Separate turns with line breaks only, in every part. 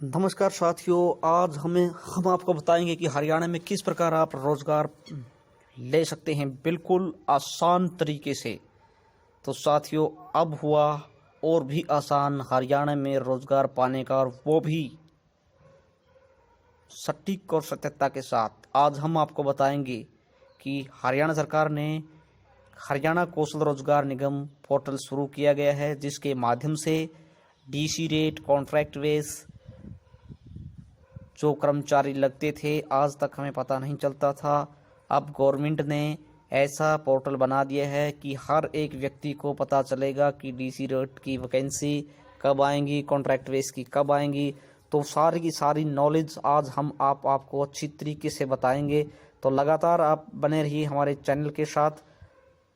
नमस्कार साथियों, आज हम आपको बताएंगे कि हरियाणा में किस प्रकार आप रोजगार ले सकते हैं बिल्कुल आसान तरीके से। तो साथियों, अब हुआ और भी आसान हरियाणा में रोजगार पाने का, और वो भी सटीक और सत्यता के साथ। आज हम आपको बताएंगे कि हरियाणा सरकार ने हरियाणा कौशल रोजगार निगम पोर्टल शुरू किया गया है, जिसके माध्यम से डीसी रेट, कॉन्ट्रैक्ट बेस जो कर्मचारी लगते थे, आज तक हमें पता नहीं चलता था। अब गवर्नमेंट ने ऐसा पोर्टल बना दिया है कि हर एक व्यक्ति को पता चलेगा कि डीसी रेट की वैकेंसी कब आएंगी, कॉन्ट्रैक्ट बेस की कब आएंगी। तो सारी की सारी नॉलेज आज हम आपको अच्छी तरीके से बताएंगे। तो लगातार आप बने रहिए हमारे चैनल के साथ।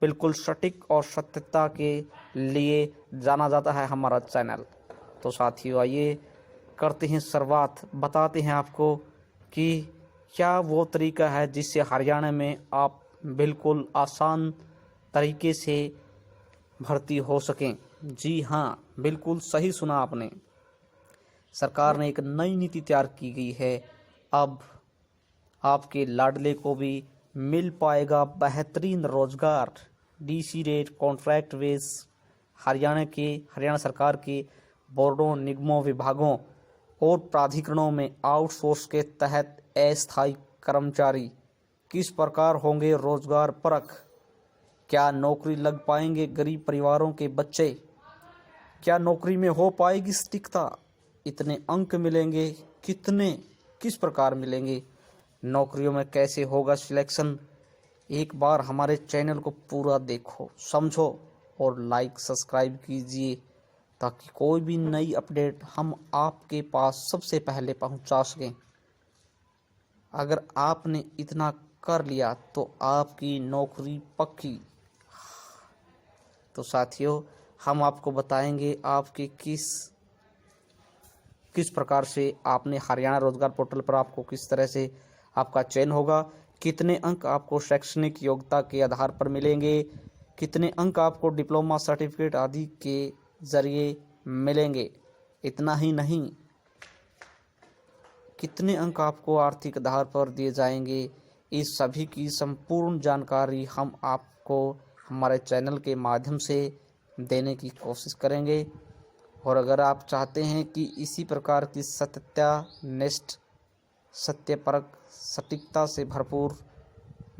बिल्कुल सटीक और सत्यता के लिए जाना जाता है हमारा चैनल। तो साथियों, आइए करते हैं शुरुआत। बताते हैं आपको कि क्या वो तरीका है जिससे हरियाणा में आप बिल्कुल आसान तरीके से भर्ती हो सकें। जी हाँ, बिल्कुल सही सुना आपने। सरकार ने एक नई नीति तैयार की गई है। अब आपके लाडले को भी मिल पाएगा बेहतरीन रोजगार। DC rate, contract base Haryana सरकार के बोर्डों, निगमों, विभागों और प्राधिकरणों में आउटसोर्स के तहत अस्थायी कर्मचारी किस प्रकार होंगे रोजगार परख। क्या नौकरी लग पाएंगे गरीब परिवारों के बच्चे? क्या नौकरी में हो पाएगी सटीकता? इतने अंक मिलेंगे, किस प्रकार मिलेंगे? नौकरियों में कैसे होगा सिलेक्शन? एक बार हमारे चैनल को पूरा देखो, समझो और लाइक सब्सक्राइब कीजिए, ताकि कोई भी नई अपडेट हम आपके पास सबसे पहले पहुंचा सकें। अगर आपने इतना कर लिया तो आपकी नौकरी पक्की। तो साथियों, हम आपको बताएंगे आपके किस प्रकार से आपने हरियाणा रोजगार पोर्टल पर आपको किस तरह से आपका चयन होगा, कितने अंक आपको शैक्षणिक योग्यता के आधार पर मिलेंगे, कितने अंक आपको डिप्लोमा सर्टिफिकेट आदि के जरिए मिलेंगे। इतना ही नहीं, कितने अंक आपको आर्थिक आधार पर दिए जाएंगे। इस सभी की संपूर्ण जानकारी हम आपको हमारे चैनल के माध्यम से देने की कोशिश करेंगे। और अगर आप चाहते हैं कि इसी प्रकार की सत्यानिष्ठ, सत्यपरक, सटीकता से भरपूर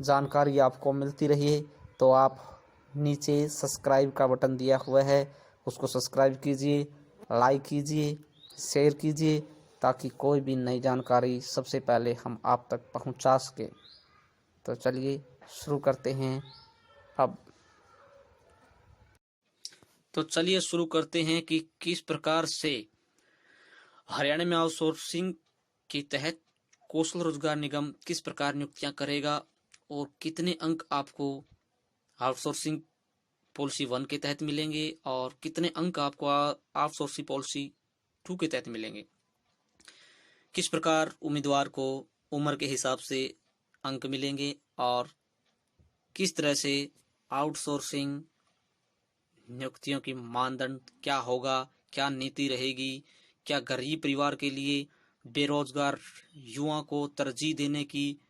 जानकारी आपको मिलती रही, तो आप नीचे सब्सक्राइब का बटन दिया हुआ है, उसको सब्सक्राइब कीजिए, लाइक कीजिए, शेयर कीजिए, ताकि कोई भी नई जानकारी सबसे पहले हम आप तक पहुंचा सके। तो चलिए शुरू करते हैं अब। तो चलिए शुरू करते हैं कि किस प्रकार से हरियाणा में आउटसोर्सिंग के तहत कौशल रोजगार निगम किस प्रकार नियुक्तियां करेगा, और कितने अंक आपको आउटसोर्सिंग पॉलिसी 1 के तहत मिलेंगे, और कितने अंक आपको आउटसोर्सिंग पॉलिसी 2 के तहत मिलेंगे। किस प्रकार उम्मीदवार को उम्र के हिसाब से अंक मिलेंगे, और किस तरह से आउटसोर्सिंग नियुक्तियों की मानदंड क्या होगा, क्या नीति रहेगी, क्या गरीब परिवार के लिए बेरोजगार युवा को तरजीह देने की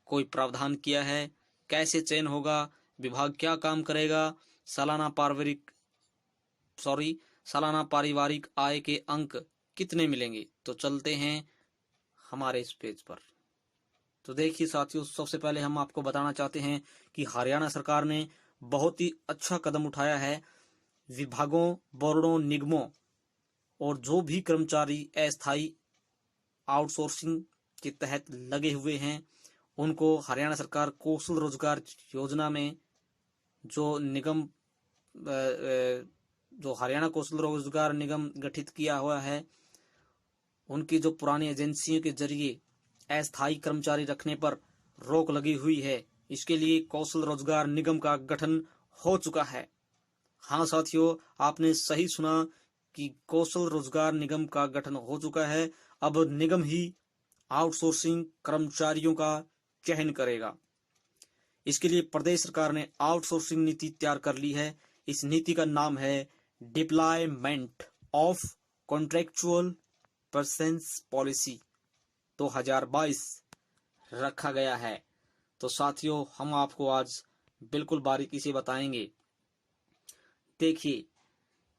कोई प्रावधान किया है, कैसे चयन होगा, विभाग क्या काम करेगा, सालाना पारिवारिक आय के अंक कितने मिलेंगे। तो चलते हैं हमारे इस पेज पर। तो देखिए साथियों, सबसे पहले हम आपको बताना चाहते हैं कि हरियाणा सरकार ने बहुत ही अच्छा कदम उठाया है। विभागों, बोर्डों, निगमों और जो भी कर्मचारी अस्थायी आउटसोर्सिंग के तहत लगे हुए हैं, उनको हरियाणा सरकार कौशल रोजगार योजना में जो हरियाणा कौशल रोजगार निगम गठित किया हुआ है, उनकी जो पुरानी एजेंसियों के जरिए अस्थायी कर्मचारी रखने पर रोक लगी हुई है, इसके लिए कौशल रोजगार निगम का गठन हो चुका है। हाँ साथियों, आपने सही सुना कि कौशल रोजगार निगम का गठन हो चुका है। अब निगम ही आउटसोर्सिंग कर्मचारियों का चयन करेगा। इसके लिए प्रदेश सरकार ने आउटसोर्सिंग नीति तैयार कर ली है। इस नीति का नाम है deployment of contractual presence policy 2022 रखा गया है। तो साथियों, हम आपको आज बिल्कुल बारीकी से बताएंगे। देखिए,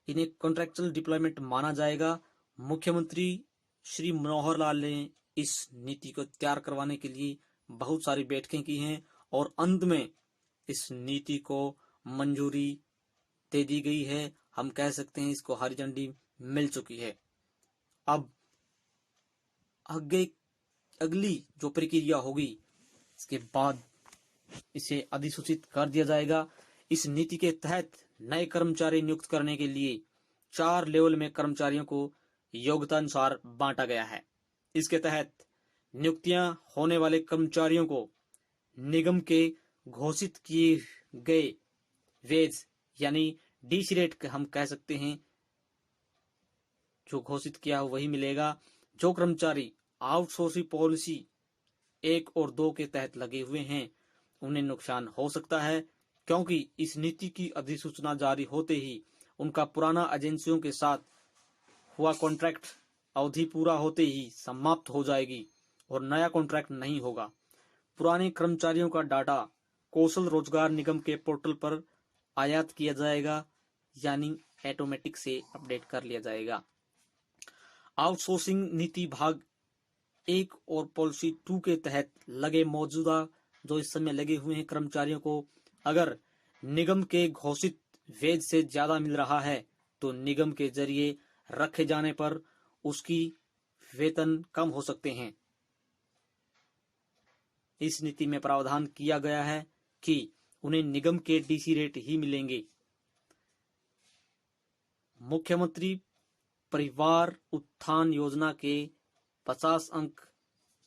इन्हें कॉन्ट्रैक्चुअल डिप्लॉयमेंट माना जाएगा। मुख्यमंत्री श्री मनोहर लाल ने इस नीति को तैयार करवाने के लिए बहुत सारी बैठकें की हैं और अंत में इस नीति को मंजूरी दे दी गई है। हम कह सकते हैं इसको हरी झंडी मिल चुकी है। अब अगली जो प्रक्रिया होगी, इसके बाद इसे अधिसूचित कर दिया जाएगा। इस नीति के तहत नए कर्मचारी नियुक्त करने के लिए 4 लेवल में कर्मचारियों को योग्यता अनुसार बांटा गया है। इसके तहत नियुक्तियां होने वाले कर्मचारियों को निगम के घोषित किए गए वेज यानी डीसी रेट हम कह सकते हैं, जो घोषित किया हो वही मिलेगा। जो कर्मचारी आउटसोर्सिंग पॉलिसी 1 और 2 के तहत लगे हुए हैं, उन्हें नुकसान हो सकता है, क्योंकि इस नीति की अधिसूचना जारी होते ही उनका पुराना एजेंसियों के साथ हुआ कॉन्ट्रैक्ट अवधि पूरा होते ही समाप्त हो जाएगी और नया कॉन्ट्रैक्ट नहीं होगा। पुराने कर्मचारियों का डाटा कौशल रोजगार निगम के पोर्टल पर आयात किया जाएगा, यानी ऑटोमेटिक से अपडेट कर लिया जाएगा। आउटसोर्सिंग नीति भाग 1 और पॉलिसी 2 के तहत लगे मौजूदा जो इस समय लगे हुए हैं कर्मचारियों को अगर निगम के घोषित वेज से ज्यादा मिल रहा है तो निगम के जरिए रखे जाने पर उसकी वेतन कम हो सकते हैं। इस नीति में प्रावधान किया गया है कि उन्हें निगम के डीसी रेट ही मिलेंगे। मुख्यमंत्री परिवार उत्थान योजना के 50 अंक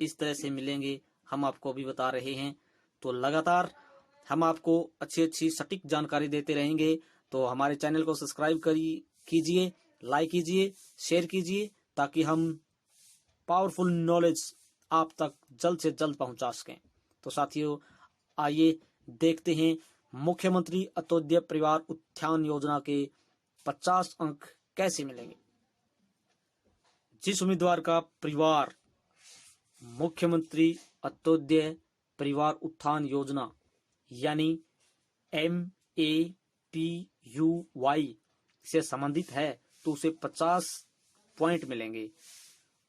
इस तरह से मिलेंगे, हम आपको अभी बता रहे हैं। तो लगातार हम आपको अच्छी सटीक जानकारी देते रहेंगे। तो हमारे चैनल को सब्सक्राइब कीजिए, लाइक कीजिए, शेयर कीजिए, ताकि हम पावरफुल नॉलेज आप तक जल्द से जल्द पहुंचा सकें। तो साथियों, आइए देखते हैं मुख्यमंत्री अंत्योदय परिवार उत्थान योजना के 50 अंक कैसे मिलेंगे। जिस उम्मीदवार का परिवार मुख्यमंत्री अंत्योदय परिवार उत्थान योजना यानी MAPUY से संबंधित है तो उसे 50 पॉइंट मिलेंगे।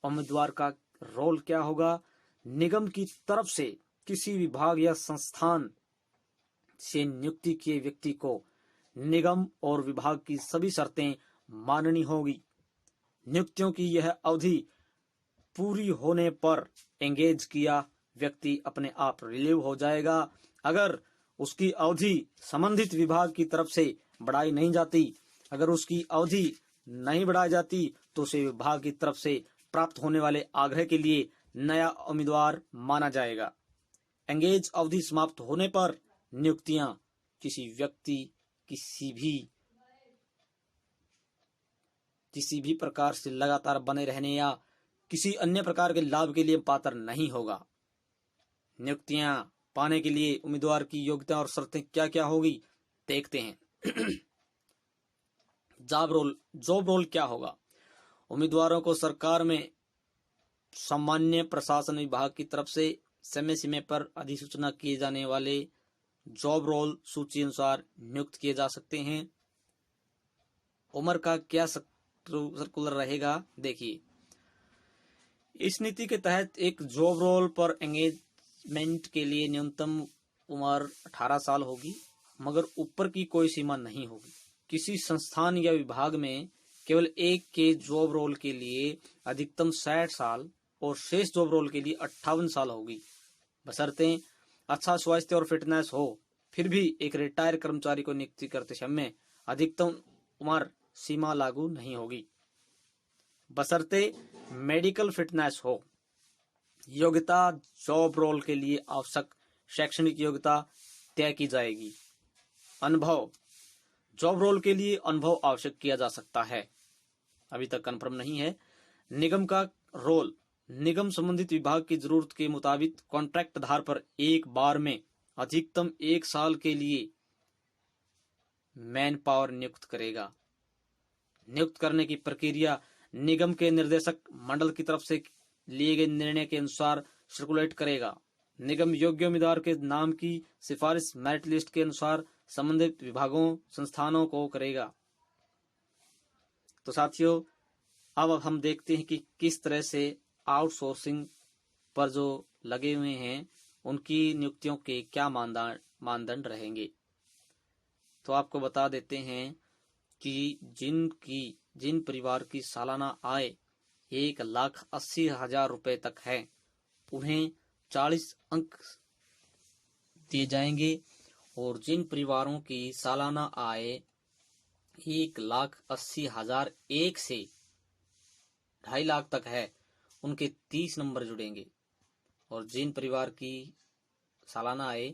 उम्मीदवार का रोल क्या होगा? निगम की तरफ से किसी विभाग या संस्थान से नियुक्ति किए व्यक्ति को निगम और विभाग की सभी शर्तें माननी होगी। नियुक्तियों की यह अवधि पूरी होने पर एंगेज किया व्यक्ति अपने आप रिलीव हो जाएगा। अगर उसकी अवधि संबंधित विभाग की तरफ से बढ़ाई नहीं जाती, अगर उसकी अवधि नहीं बढ़ाई जाती तो उसे विभाग की तरफ से प्राप्त होने वाले आग्रह के लिए नया उम्मीदवार माना जाएगा। एंगेज अवधि समाप्त होने पर नियुक्तियां किसी व्यक्ति किसी भी प्रकार से लगातार बने रहने या किसी अन्य प्रकार के लाभ के लिए पात्र नहीं होगा। नियुक्तियां पाने के लिए उम्मीदवार की योग्यता और शर्तें क्या क्या होगी देखते हैं। जॉब रोल क्या होगा? उम्मीदवारों को सरकार में सामान्य प्रशासन विभाग की तरफ से समय समय पर अधिसूचना किए जाने वाले जॉब रोल सूची अनुसार नियुक्त किए जा सकते हैं। उम्र का क्या सर्कुलर रहेगा? देखिए, इस नीति के तहत एक जॉब रोल पर एंगेजमेंट के लिए न्यूनतम उम्र 18 साल होगी, मगर ऊपर की कोई सीमा नहीं होगी। किसी संस्थान या विभाग में केवल एक के जॉब रोल के लिए अधिकतम 60 साल और शेष जॉब रोल के लिए 58 साल होगी, बशर्ते अच्छा स्वास्थ्य और फिटनेस हो। फिर भी एक रिटायर कर्मचारी को नियुक्ति करते समय अधिकतम उम्र सीमा लागू नहीं होगी, बशर्ते मेडिकल फिटनेस हो। योग्यता जॉब रोल के लिए आवश्यक शैक्षणिक योग्यता तय की जाएगी। अनुभव, जॉब रोल के लिए अनुभव आवश्यक किया जा सकता है, अभी तक कंफर्म नहीं है। निगम का रोल, निगम संबंधित विभाग की जरूरत के मुताबिक कॉन्ट्रैक्ट आधार पर एक बार में अधिकतम 1 साल के लिए मैन पावर नियुक्त करेगा। नियुक्त करने की प्रक्रिया निगम के निर्देशक मंडल की तरफ से लिए गए निर्णय के अनुसार सर्कुलेट करेगा। निगम योग्य उम्मीदवार के नाम की सिफारिश मेरिट लिस्ट के अनुसार संबंधित विभागों संस्थानों को करेगा। तो साथियों, अब हम देखते हैं कि किस तरह से आउटसोर्सिंग पर जो लगे हुए हैं उनकी नियुक्तियों के क्या मानदंड रहेंगे। तो आपको बता देते हैं कि जिन परिवार की सालाना आय 1,80,000 रुपए तक है उन्हें 40 अंक दिए जाएंगे, और जिन परिवारों की सालाना आय 1,80,001 से 2.5 लाख तक है उनके 30 नंबर जुड़ेंगे, और जिन परिवार की सालाना आय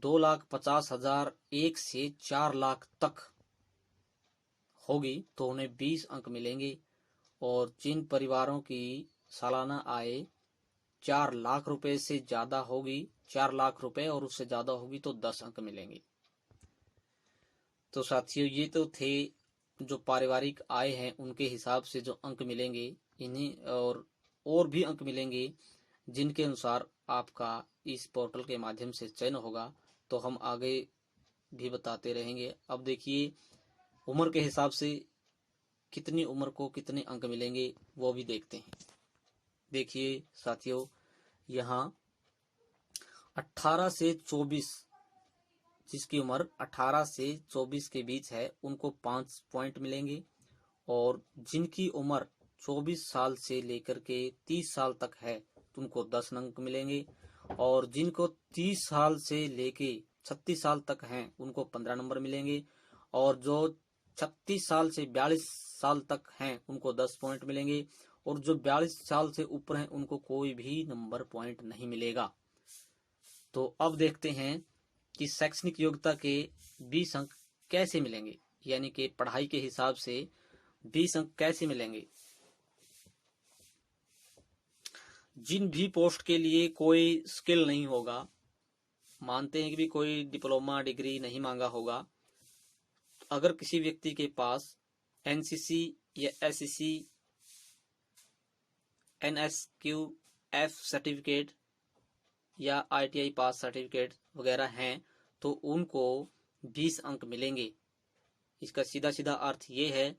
2,50,001 से 4 लाख तक होगी तो उन्हें 20 अंक मिलेंगे, और जिन परिवारों की सालाना आय 4 लाख रुपए से ज्यादा होगी, 4 लाख रुपए और उससे ज्यादा होगी तो 10 अंक मिलेंगे। तो साथियों, ये तो थे जो पारिवारिक आय है उनके हिसाब से जो अंक मिलेंगे, इन्हीं और भी अंक मिलेंगे जिनके अनुसार आपका इस पोर्टल के माध्यम से चयन होगा, तो हम आगे भी बताते रहेंगे। अब देखिए, उम्र के हिसाब से कितनी उम्र को कितने अंक मिलेंगे वो भी देखते हैं। देखिए साथियों, यहाँ 18 से 24, जिसकी उम्र 18 से 24 के बीच है उनको 5 पॉइंट मिलेंगे, और जिनकी उम्र 24 साल से लेकर के 30 साल तक है तो उनको 10 अंक मिलेंगे, और जिनको 30 साल से लेके 36 साल तक हैं उनको 15 नंबर मिलेंगे, और जो 36 साल से 42 साल तक हैं उनको 10 पॉइंट मिलेंगे, और जो 42 साल से ऊपर हैं उनको कोई भी नंबर पॉइंट नहीं मिलेगा। तो अब देखते हैं कि शैक्षणिक योग्यता के 20 अंक कैसे मिलेंगे, यानी कि पढ़ाई के हिसाब से 20 अंक कैसे मिलेंगे। जिन भी पोस्ट के लिए कोई स्किल नहीं होगा, मानते हैं कि भी कोई डिप्लोमा डिग्री नहीं मांगा होगा, अगर किसी व्यक्ति के पास एनसीसी या एससीसी एनएसक्यूएफ सर्टिफिकेट या आईटीआई पास सर्टिफिकेट वगैरह हैं तो उनको 20 अंक मिलेंगे। इसका सीधा सीधा अर्थ ये है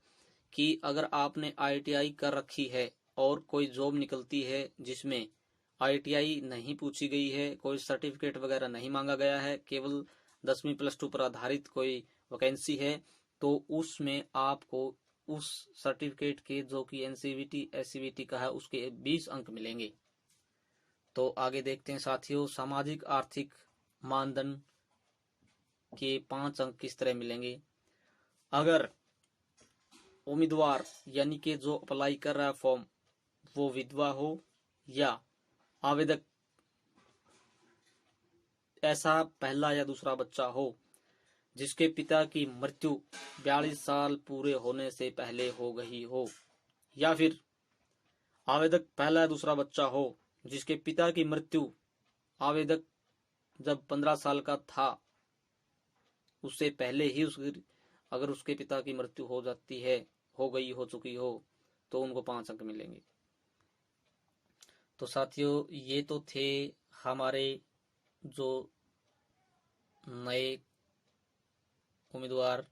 कि अगर आपने आईटीआई कर रखी है और कोई जॉब निकलती है जिसमें आईटीआई नहीं पूछी गई है, कोई सर्टिफिकेट वगैरह नहीं मांगा गया है, केवल 10वीं +2 पर आधारित कोई वैकेंसी है, तो उसमें आपको उस सर्टिफिकेट के जो कि एनसीवीटी एससीवीटी का है उसके 20 अंक मिलेंगे। तो आगे देखते हैं साथियों, सामाजिक आर्थिक मानदंड के 5 अंक किस तरह मिलेंगे। अगर उम्मीदवार यानी कि जो अप्लाई कर रहा है फॉर्म वो विधवा हो या आवेदक ऐसा पहला या दूसरा बच्चा हो जिसके पिता की मृत्यु 42 साल पूरे होने से पहले हो गई हो, या फिर आवेदक पहला या दूसरा बच्चा हो जिसके पिता की मृत्यु आवेदक जब 15 साल का था उससे पहले ही अगर उसके पिता की मृत्यु हो जाती है, हो चुकी हो, तो उनको 5 अंक मिलेंगे। तो साथियों, ये तो थे हमारे जो नए उम्मीदवार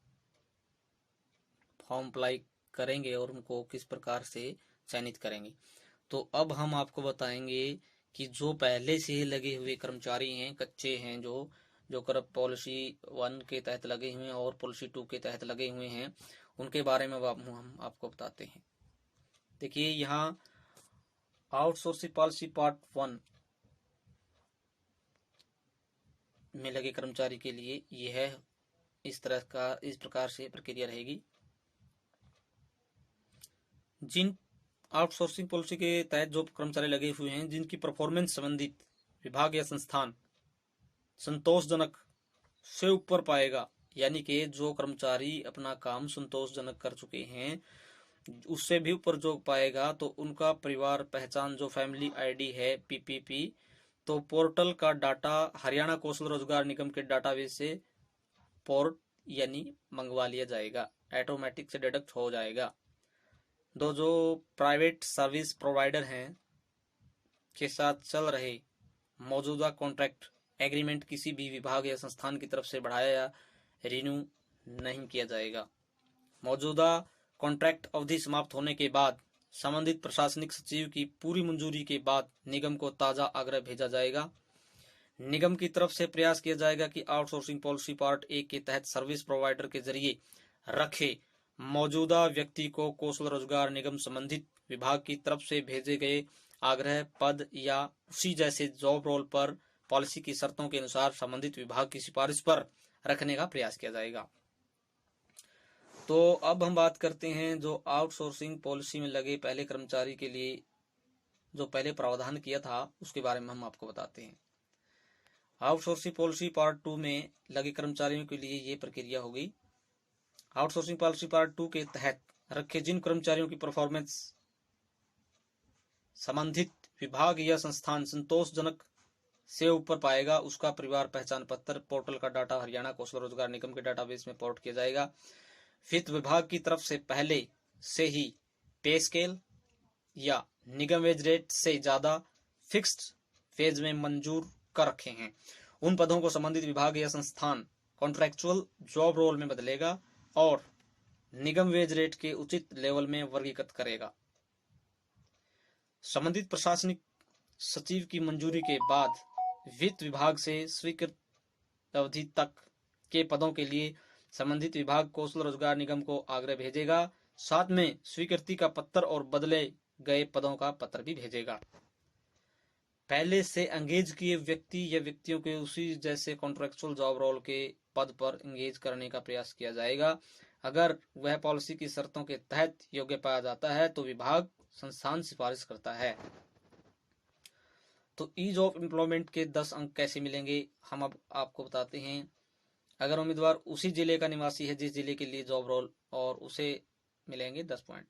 फॉर्म अप्लाई करेंगे और उनको किस प्रकार से चयनित करेंगे। तो अब हम आपको बताएंगे कि जो पहले से लगे हुए कर्मचारी हैं, कच्चे हैं, जो कर पॉलिसी 1 के तहत लगे हुए हैं और पॉलिसी 2 के तहत लगे हुए हैं, उनके बारे में हम आपको बताते हैं। देखिए, यहाँ आउटसोर्सिंग पॉलिसी पार्ट 1 में लगे कर्मचारी के लिए यह इस प्रकार से प्रक्रिया रहेगी। जिन आउटसोर्सिंग पॉलिसी के तहत जो कर्मचारी लगे हुए हैं जिनकी परफॉर्मेंस संबंधित विभाग या संस्थान संतोषजनक से ऊपर पाएगा, यानी कि जो कर्मचारी अपना काम संतोषजनक कर चुके हैं उससे भी ऊपर जो पाएगा, तो उनका परिवार पहचान जो फैमिली आईडी है पीपीपी, तो पोर्टल का डाटा हरियाणा कौशल रोजगार निगम के डाटाबेस से पोर्ट यानी मंगवा लिया जाएगा, ऑटोमेटिक से डिडक्ट हो जाएगा। दो जो प्राइवेट सर्विस प्रोवाइडर हैं के साथ चल रहे मौजूदा कॉन्ट्रैक्ट एग्रीमेंट किसी भी विभाग या संस्थान की तरफ से बढ़ाया या रिन्यू नहीं किया जाएगा। मौजूदा कॉन्ट्रैक्ट अवधि समाप्त होने के बाद संबंधित प्रशासनिक सचिव की पूरी मंजूरी के बाद निगम को ताजा आग्रह भेजा जाएगा। निगम की तरफ से प्रयास किया जाएगा कि आउटसोर्सिंग पॉलिसी पार्ट 1 के तहत सर्विस प्रोवाइडर के जरिए रखे मौजूदा व्यक्ति को कौशल रोजगार निगम संबंधित विभाग की तरफ से भेजे गए आग्रह पद या उसी जैसे जॉब रोल पर पॉलिसी की शर्तों के अनुसार संबंधित विभाग की सिफारिश पर रखने का प्रयास किया जाएगा। तो अब हम बात करते हैं जो आउटसोर्सिंग पॉलिसी में लगे पहले कर्मचारी के लिए जो पहले प्रावधान किया था उसके बारे में हम आपको बताते हैं। आउटसोर्सिंग पॉलिसी पार्ट 2 में लगे कर्मचारियों के लिए ये प्रक्रिया होगी। आउटसोर्सिंग पॉलिसी पार्ट 2 के तहत रखे जिन कर्मचारियों की परफॉर्मेंस संबंधित विभाग या संस्थान संतोषजनक से ऊपर पाएगा उसका परिवार पहचान पत्र पोर्टल का डाटा हरियाणा कौशल रोजगार निगम के डाटाबेस में पोर्ट किया जाएगा। वित्त विभाग की तरफ से पहले से ही पे स्केल या निगम वेज रेट से ज्यादा फिक्स्ड फेज में मंजूर कर रखे हैं उन पदों को संबंधित विभाग या संस्थान कॉन्ट्रैक्चुअल जॉब रोल में बदलेगा और निगम वेज रेट के उचित लेवल में वर्गीकृत करेगा। संबंधित प्रशासनिक सचिव की मंजूरी के बाद वित्त विभाग से स्वीकृत अवधि तक के पदों के लिए संबंधित विभाग कौशल रोजगार निगम को आग्रह भेजेगा, साथ में स्वीकृति का पत्र और बदले गए पदों का पत्र भी भेजेगा। पहले से एंगेज किए व्यक्ति या व्यक्तियों के उसी जैसे कॉन्ट्रैक्चुअल जॉब रोल के पद पर एंगेज करने का प्रयास किया जाएगा। अगर वह पॉलिसी की शर्तों के तहत योग्य पाया जाता है तो विभाग संस्थान सिफारिश करता है। तो ईज ऑफ एम्प्लॉयमेंट के 10 अंक कैसे मिलेंगे हम अब आपको बताते हैं। अगर उम्मीदवार उसी जिले का निवासी है जिस जिले के लिए जॉब रोल और उसे मिलेंगे 10 पॉइंट।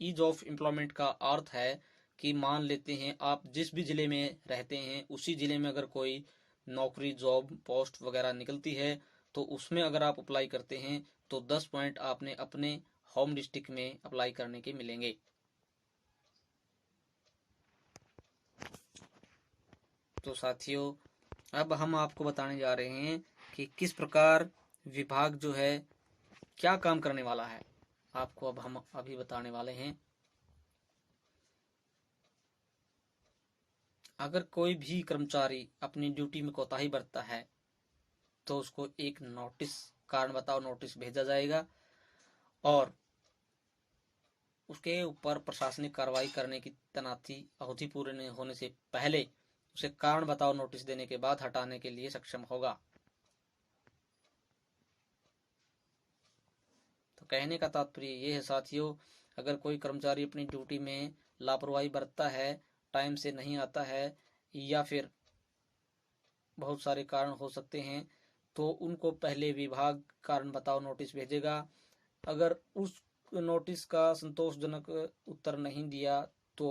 ईज ऑफ एम्प्लॉयमेंट का अर्थ है कि मान लेते हैं आप जिस भी जिले में रहते हैं उसी जिले में अगर कोई नौकरी जॉब पोस्ट वगैरह निकलती है तो उसमें अगर आप अप्लाई करते हैं तो 10 पॉइंट आपने अपने होम डिस्ट्रिक्ट में अप्लाई करने के मिलेंगे। तो साथियों अब हम आपको बताने जा रहे हैं कि किस प्रकार विभाग जो है क्या काम करने वाला है, आपको अब हम अभी बताने वाले हैं। अगर कोई भी कर्मचारी अपनी ड्यूटी में कोताही बरतता है तो उसको एक नोटिस कारण बताओ नोटिस भेजा जाएगा और उसके ऊपर प्रशासनिक कार्रवाई करने की तैनाती अवधि पूरे होने से पहले उसे कारण बताओ नोटिस देने के बाद हटाने के लिए सक्षम होगा। तो कहने का तात्पर्य ये है साथियों, अगर कोई कर्मचारी अपनी ड्यूटी में लापरवाही बरतता है, टाइम से नहीं आता है या फिर बहुत सारे कारण हो सकते हैं तो उनको पहले विभाग कारण बताओ नोटिस भेजेगा। अगर उस नोटिस का संतोषजनक उत्तर नहीं दिया तो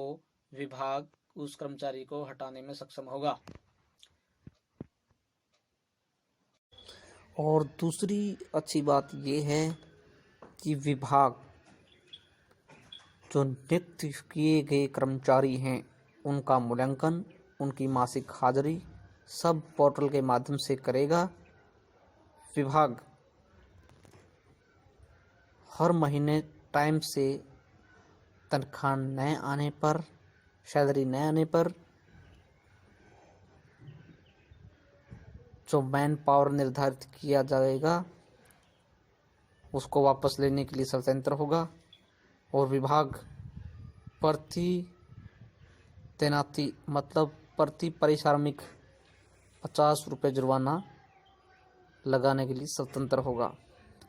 विभाग उस कर्मचारी को हटाने में सक्षम होगा। और दूसरी अच्छी बात ये है कि विभाग जो नियुक्त किए गए कर्मचारी हैं उनका मूल्यांकन, उनकी मासिक हाजिरी सब पोर्टल के माध्यम से करेगा। विभाग हर महीने टाइम से तनख्वाह न आने पर, सैलरी न आने पर जो मैन पावर निर्धारित किया जाएगा उसको वापस लेने के लिए स्वतंत्र होगा और विभाग प्रति तैनाती मतलब प्रति परिश्रमिक 50 रुपये जुर्माना लगाने के लिए स्वतंत्र होगा।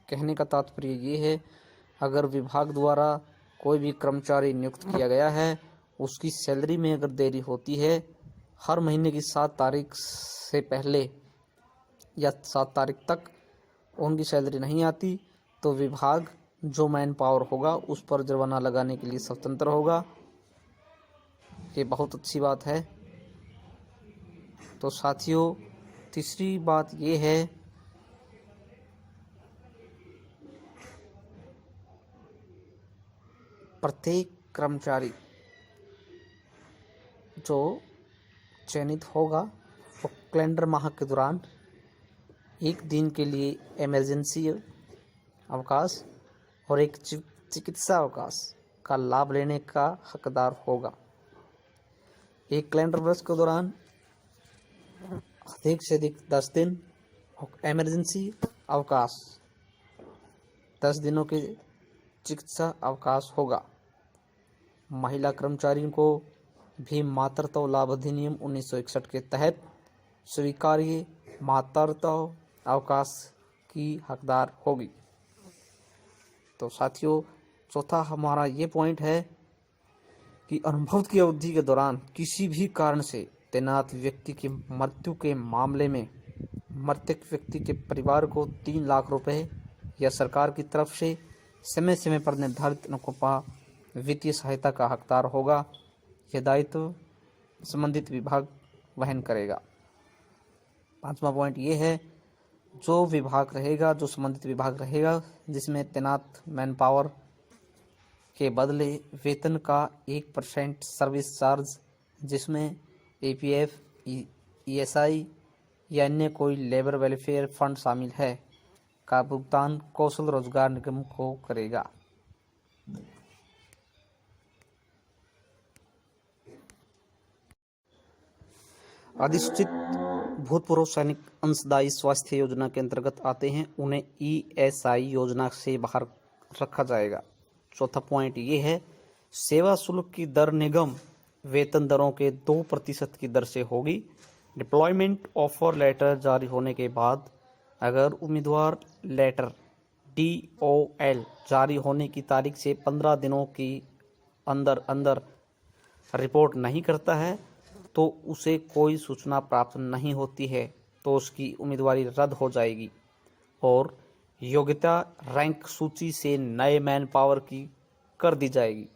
कहने का तात्पर्य ये है, अगर विभाग द्वारा कोई भी कर्मचारी नियुक्त किया गया है उसकी सैलरी में अगर देरी होती है, हर महीने की 7 तारीख से पहले या 7 तारीख तक उनकी सैलरी नहीं आती तो विभाग जो मैन पावर होगा उस पर जुर्माना लगाने के लिए स्वतंत्र होगा। ये बहुत अच्छी बात है। तो साथियों तीसरी बात ये है प्रत्येक कर्मचारी जो चयनित होगा वो कैलेंडर माह के दौरान एक दिन के लिए इमरजेंसी अवकाश और एक चिकित्सा अवकाश का लाभ लेने का हकदार होगा। एक कैलेंडर वर्ष के दौरान अधिक से अधिक 10 दिन और इमरजेंसी अवकाश 10 दिनों के चिकित्सा अवकाश होगा। महिला कर्मचारियों को भी मातृत्व लाभ अधिनियम 1961 के तहत स्वीकार्य मातृत्व अवकाश की हकदार होगी। तो साथियों, चौथा हमारा ये पॉइंट है कि अनुभव की अवधि के दौरान किसी भी कारण से तैनात व्यक्ति की मृत्यु के मामले में मृतक व्यक्ति के परिवार को 3 लाख रुपए या सरकार की तरफ से समय समय पर निर्धारित अनुकंपा वित्तीय सहायता का हकदार होगा। यह दायित्व संबंधित विभाग वहन करेगा। 5वां पॉइंट ये है, जो संबंधित विभाग रहेगा जिसमें तैनात मैन पावर के बदले वेतन का 1% सर्विस चार्ज, जिसमें APF, ESI या अन्य कोई लेबर वेलफेयर फंड शामिल है, का भुगतान कौशल रोजगार निगम को करेगा। अधिसूचित भूतपूर्व सैनिक अंशदायी स्वास्थ्य योजना के अंतर्गत आते हैं, उन्हें ESI योजना से बाहर रखा जाएगा। चौथा पॉइंट ये है, सेवा शुल्क की दर निगम वेतन दरों के 2% की दर से होगी। डिप्लॉयमेंट ऑफर लेटर जारी होने के बाद अगर उम्मीदवार लेटर DOL जारी होने की तारीख से 15 दिनों की अंदर रिपोर्ट नहीं करता है तो उसे कोई सूचना प्राप्त नहीं होती है तो उसकी उम्मीदवारी रद्द हो जाएगी और योग्यता रैंक सूची से नए मैन पावर की कर दी जाएगी।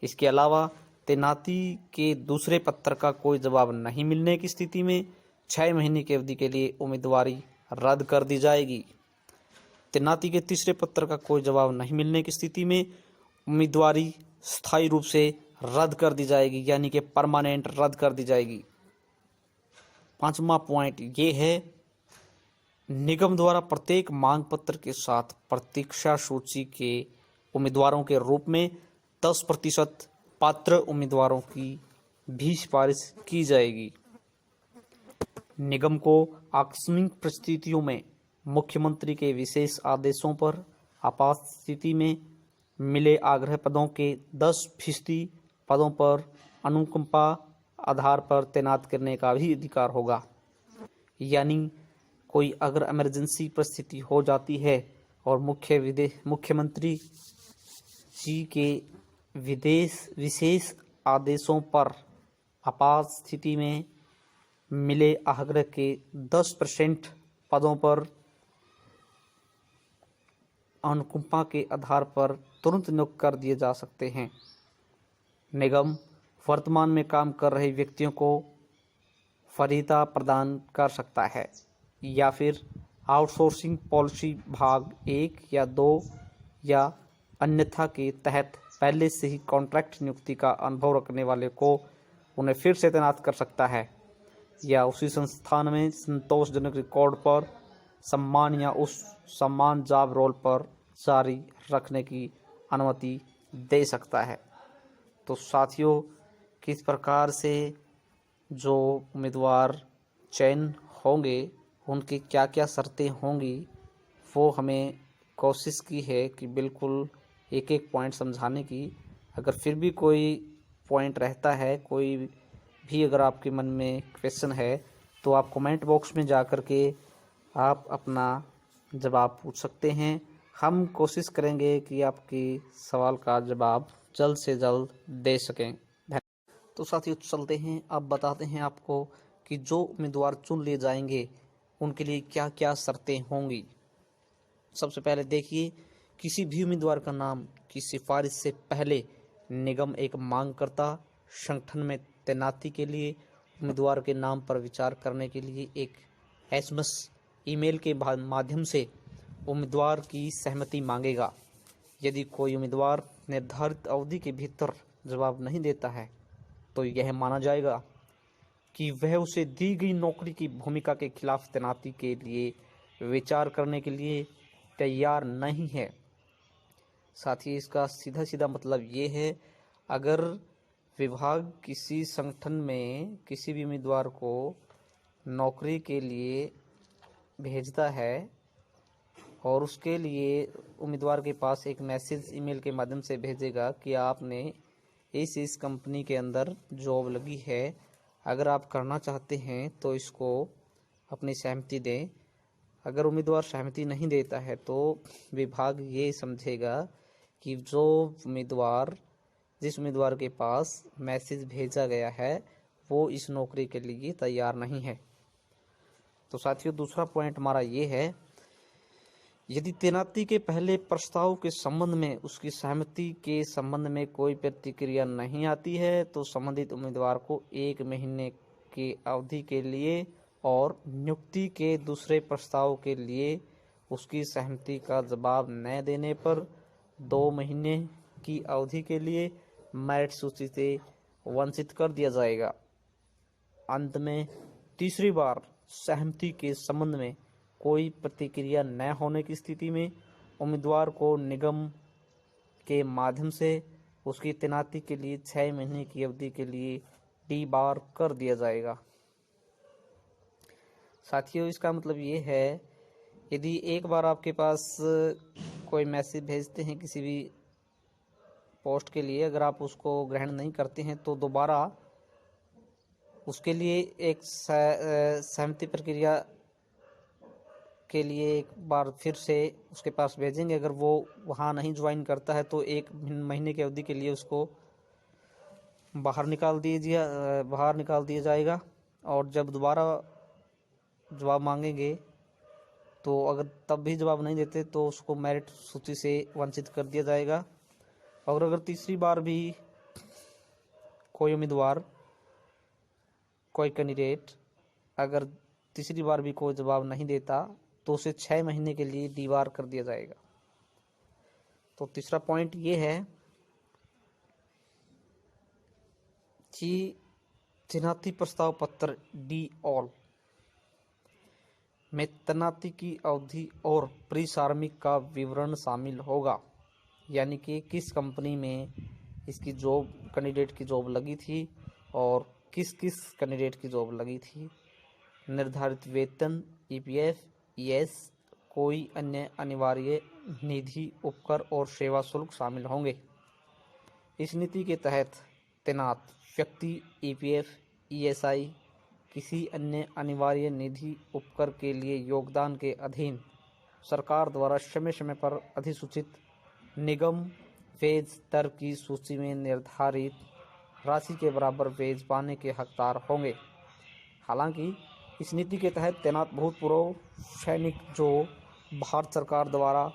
इसके अलावा तैनाती के दूसरे पत्र का कोई जवाब नहीं मिलने की स्थिति में 6 महीने की अवधि के लिए उम्मीदवारी रद्द कर दी जाएगी। तैनाती के तीसरे पत्र का कोई जवाब नहीं मिलने की स्थिति में उम्मीदवारी स्थायी रूप से रद्द कर दी जाएगी, यानी कि परमानेंट रद्द कर दी जाएगी। 5वां पॉइंट ये है, निगम द्वारा प्रत्येक मांग पत्र के साथ प्रतीक्षा सूची के उम्मीदवारों के रूप में 10% पात्र उम्मीदवारों की भी सिफारिश की जाएगी। निगम को आकस्मिक परिस्थितियों में मुख्यमंत्री के विशेष आदेशों पर आपात स्थिति में मिले आग्रह पदों के 10% पदों पर अनुकंपा आधार पर तैनात करने का भी अधिकार होगा। यानी कोई अगर इमरजेंसी परिस्थिति हो जाती है और मुख्यमंत्री जी के विशेष आदेशों पर आपात स्थिति में मिले आग्रह के 10% पदों पर अनुकंपा के आधार पर तुरंत नियुक्त कर दिए जा सकते हैं। निगम वर्तमान में काम कर रहे व्यक्तियों को वरीयता प्रदान कर सकता है या फिर आउटसोर्सिंग पॉलिसी भाग 1 या 2 या अन्यथा के तहत पहले से ही कॉन्ट्रैक्ट नियुक्ति का अनुभव रखने वाले को उन्हें फिर से तैनात कर सकता है या उसी संस्थान में संतोषजनक रिकॉर्ड पर सम्मान या उस सम्मान जॉब रोल पर जारी रखने की अनुमति दे सकता है। तो साथियों, किस प्रकार से जो उम्मीदवार चयन होंगे उनकी क्या क्या शर्तें होंगी वो हमें कोशिश की है कि बिल्कुल एक एक पॉइंट समझाने की। अगर फिर भी कोई पॉइंट रहता है, कोई भी अगर आपके मन में क्वेश्चन है तो आप कमेंट बॉक्स में जा कर के आप अपना जवाब पूछ सकते हैं। हम कोशिश करेंगे कि आपकी सवाल का जवाब जल्द से जल्द दे सकें। तो साथियों चलते हैं, अब बताते हैं आपको कि जो उम्मीदवार चुन लिए जाएंगे उनके लिए क्या क्या शर्तें होंगी। सबसे पहले देखिए, किसी भी उम्मीदवार का नाम की सिफारिश से पहले निगम एक मांगकर्ता संगठन में तैनाती के लिए उम्मीदवार के नाम पर विचार करने के लिए एक SMS ईमेल के माध्यम से उम्मीदवार की सहमति मांगेगा। यदि कोई उम्मीदवार निर्धारित अवधि के भीतर जवाब नहीं देता है तो यह माना जाएगा कि वह उसे दी गई नौकरी की भूमिका के खिलाफ तैनाती के लिए विचार करने के लिए तैयार नहीं है। साथ ही इसका सीधा सीधा मतलब ये है, अगर विभाग किसी संगठन में किसी भी उम्मीदवार को नौकरी के लिए भेजता है और उसके लिए उम्मीदवार के पास एक मैसेज ईमेल के माध्यम से भेजेगा कि आपने इस कंपनी के अंदर जॉब लगी है, अगर आप करना चाहते हैं तो इसको अपनी सहमति दें। अगर उम्मीदवार सहमति नहीं देता है तो विभाग ये समझेगा कि जिस उम्मीदवार के पास मैसेज भेजा गया है वो इस नौकरी के लिए तैयार नहीं है। तो साथियों, दूसरा पॉइंट हमारा ये है, यदि तैनाती के पहले प्रस्ताव के संबंध में उसकी सहमति के संबंध में कोई प्रतिक्रिया नहीं आती है तो संबंधित उम्मीदवार को 1 महीने की अवधि के लिए और नियुक्ति के दूसरे प्रस्ताव के लिए उसकी सहमति का जवाब न देने पर 2 महीने की अवधि के लिए मेरिट सूची से वंचित कर दिया जाएगा। अंत में तीसरी बार सहमति के संबंध में कोई प्रतिक्रिया न होने की स्थिति में उम्मीदवार को निगम के माध्यम से उसकी तैनाती के लिए 6 महीने की अवधि के लिए डीबार कर दिया जाएगा। साथियों, इसका मतलब ये है, यदि एक बार आपके पास कोई मैसेज भेजते हैं किसी भी पोस्ट के लिए, अगर आप उसको ग्रहण नहीं करते हैं तो दोबारा उसके लिए एक सहमति प्रक्रिया के लिए एक बार फिर से उसके पास भेजेंगे। अगर वो वहाँ नहीं ज्वाइन करता है तो 1 महीने की अवधि के लिए उसको बाहर निकाल दिया जाएगा। और जब दोबारा जवाब मांगेंगे तो अगर तब भी जवाब नहीं देते तो उसको मेरिट सूची से वंचित कर दिया जाएगा। और अगर तीसरी बार भी कोई उम्मीदवार, कोई कैंडिडेट अगर तीसरी बार भी कोई जवाब नहीं देता तो उसे 6 महीने के लिए डीबार कर दिया जाएगा। तो तीसरा पॉइंट ये है कि तैनाती प्रस्ताव पत्र डी ऑल में तैनाती की अवधि और प्रीसार्मिक का विवरण शामिल होगा, यानी कि किस कंपनी में इसकी जॉब, कैंडिडेट की जॉब लगी थी और किस किस कैंडिडेट की जॉब लगी थी, निर्धारित वेतन, ईपीएफ, ईएस, कोई अन्य अनिवार्य निधि, उपकर और सेवा शुल्क शामिल होंगे। इस नीति के तहत तैनात व्यक्ति ईपीएफ, ईएसआई, किसी अन्य अनिवार्य निधि, उपकर के लिए योगदान के अधीन सरकार द्वारा समय समय पर अधिसूचित निगम वेज दर की सूची में निर्धारित राशि के बराबर वेज पाने के हकदार होंगे। हालांकि इस नीति के तहत तैनात भूतपूर्व सैनिक जो भारत सरकार द्वारा